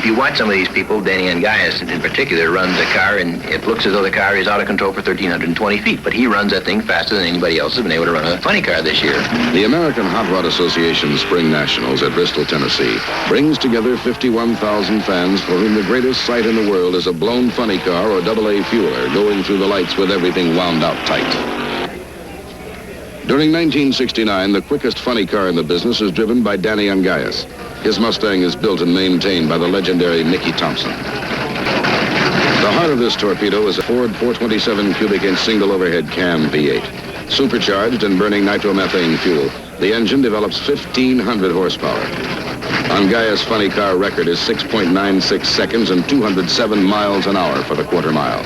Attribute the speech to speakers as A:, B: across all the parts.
A: if you watch some of these people, Danny Ungaius in particular runs a car, and it looks as though the car is out of control for 1,320 feet, but he runs that thing faster than anybody else has been able to run a funny car this year.
B: The American Hot Rod Association Spring Nationals at Bristol, Tennessee brings together 51,000 fans for whom the greatest sight in the world is a blown funny car or AA fueler going through the lights with everything wound out tight. During 1969, the quickest funny car in the business is driven by Danny Ungaius. His Mustang is built and maintained by the legendary Mickey Thompson. The heart of this torpedo is a Ford 427 cubic inch single overhead cam V8. Supercharged and burning nitromethane fuel, the engine develops 1,500 horsepower. Ungaius' funny car record is 6.96 seconds and 207 miles an hour for the quarter mile.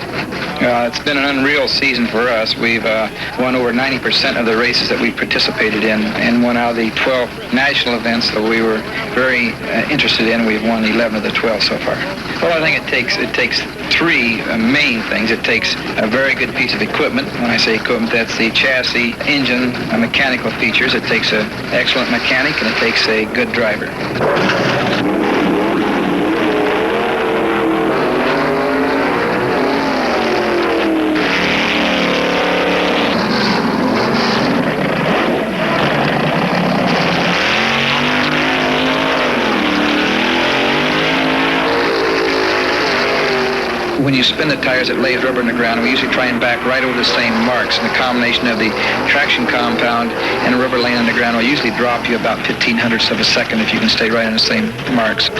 C: It's been an unreal season for us. We've won over 90% of the races that we participated in and won out of the 12 national events that we were very interested in. We've won 11 of the 12 so far. Well, I think it takes three main things. It takes a very good piece of equipment. When I say equipment, that's the chassis, engine, mechanical features. It takes an excellent mechanic, and it takes a good driver. When you spin the tires, it lays rubber in the ground, and we usually try and back right over the same marks. And the combination of the traction compound and a rubber laying on the ground will usually drop you about 1/1500ths of a second if you can stay right on the same marks.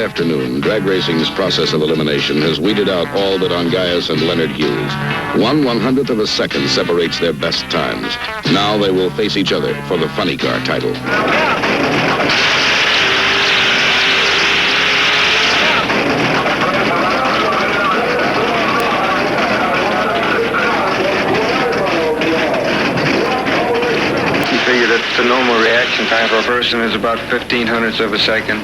B: Afternoon, drag racing's process of elimination has weeded out all but Ungaius and Leonard Hughes. 1/100th of a second separates their best times. Now they will face each other for the funny car title.
D: You figure that the normal reaction time for a person is about 1/1500ths of a second.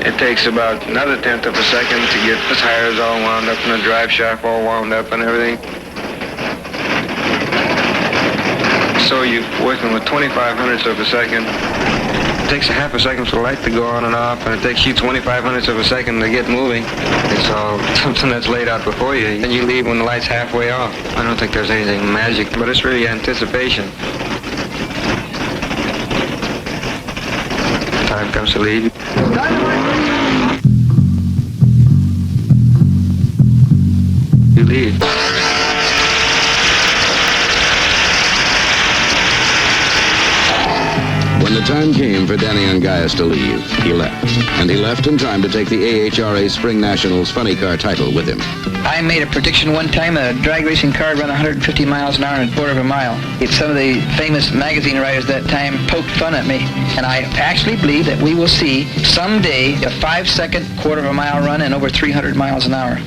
D: It takes about another 1/10 of a second to get the tires all wound up and the drive shaft all wound up and everything. So you're working with 2/2500ths of a second. It takes a half a second for the light to go on and off, and it takes you 2/2500ths of a second to get moving. It's all something that's laid out before you, and you leave when the light's halfway off. I don't think there's anything magic, but it's really anticipation. Time comes to leave. You leave.
B: When the time came for Danny Ungaius to leave, he left. And he left in time to take the AHRA Spring Nationals funny car title with him.
C: I made a prediction one time a drag racing car would run 150 miles an hour in a quarter of a mile. Some of the famous magazine writers at that time poked fun at me. And I actually believe that we will see someday a 5-second quarter of a mile run and over 300 miles an hour.